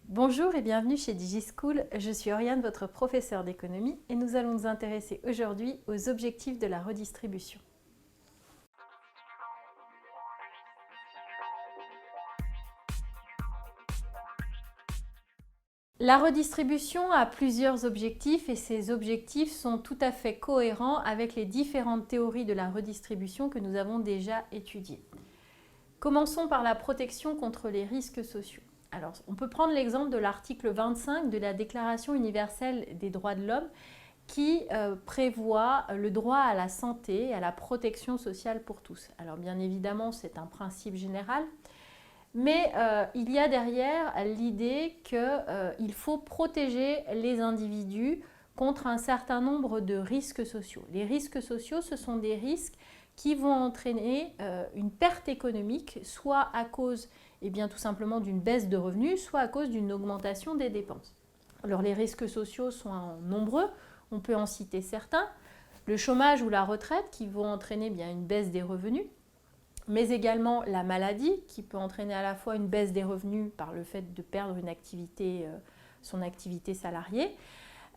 Bonjour et bienvenue chez DigiSchool, je suis Oriane, votre professeure d'économie et nous allons nous intéresser aujourd'hui aux objectifs de la redistribution. La redistribution a plusieurs objectifs et ces objectifs sont tout à fait cohérents avec les différentes théories de la redistribution que nous avons déjà étudiées. Commençons par la protection contre les risques sociaux. Alors, on peut prendre l'exemple de l'article 25 de la Déclaration universelle des droits de l'homme qui prévoit le droit à la santé et à la protection sociale pour tous. Alors bien évidemment, c'est un principe général, mais il y a derrière l'idée qu'il faut protéger les individus contre un certain nombre de risques sociaux. Les risques sociaux, ce sont des risques qui vont entraîner une perte économique, soit à cause tout simplement d'une baisse de revenus, soit à cause d'une augmentation des dépenses. Alors les risques sociaux sont nombreux, on peut en citer certains. Le chômage ou la retraite qui vont entraîner une baisse des revenus, mais également la maladie qui peut entraîner à la fois une baisse des revenus par le fait de perdre son activité salariée,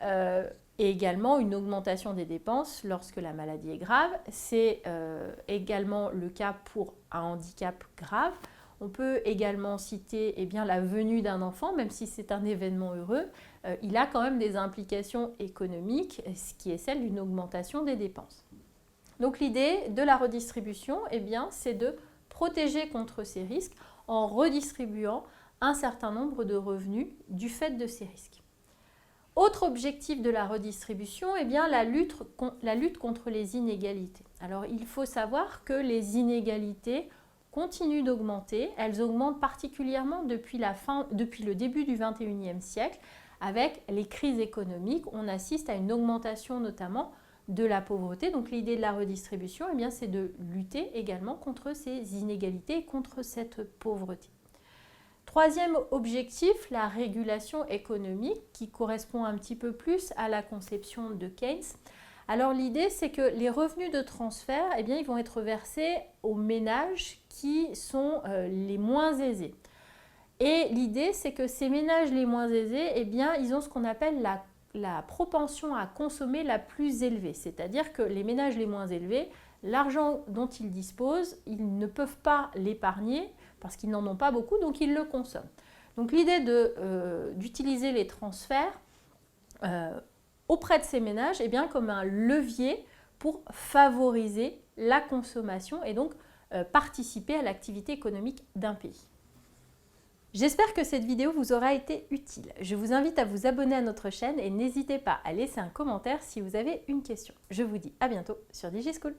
et également une augmentation des dépenses lorsque la maladie est grave. C'est également le cas pour un handicap grave. On peut également citer la venue d'un enfant, même si c'est un événement heureux, il a quand même des implications économiques, ce qui est celle d'une augmentation des dépenses. Donc l'idée de la redistribution, c'est de protéger contre ces risques en redistribuant un certain nombre de revenus du fait de ces risques. Autre objectif de la redistribution, la lutte contre les inégalités. Alors il faut savoir que les inégalités continuent d'augmenter. Elles augmentent particulièrement depuis le début du XXIe siècle. Avec les crises économiques, on assiste à une augmentation notamment de la pauvreté. Donc l'idée de la redistribution, c'est de lutter également contre ces inégalités et contre cette pauvreté. Troisième objectif, la régulation économique qui correspond un petit peu plus à la conception de Keynes. Alors l'idée, c'est que les revenus de transfert, ils vont être versés aux ménages qui sont les moins aisés. Et l'idée, c'est que ces ménages les moins aisés, ils ont ce qu'on appelle la propension à consommer la plus élevée. C'est-à-dire que les ménages les moins élevés, l'argent dont ils disposent, ils ne peuvent pas l'épargner parce qu'ils n'en ont pas beaucoup, donc ils le consomment. Donc l'idée d'utiliser les transferts auprès de ces ménages comme un levier pour favoriser la consommation et donc participer à l'activité économique d'un pays. J'espère que cette vidéo vous aura été utile. Je vous invite à vous abonner à notre chaîne et n'hésitez pas à laisser un commentaire si vous avez une question. Je vous dis à bientôt sur DigiSchool.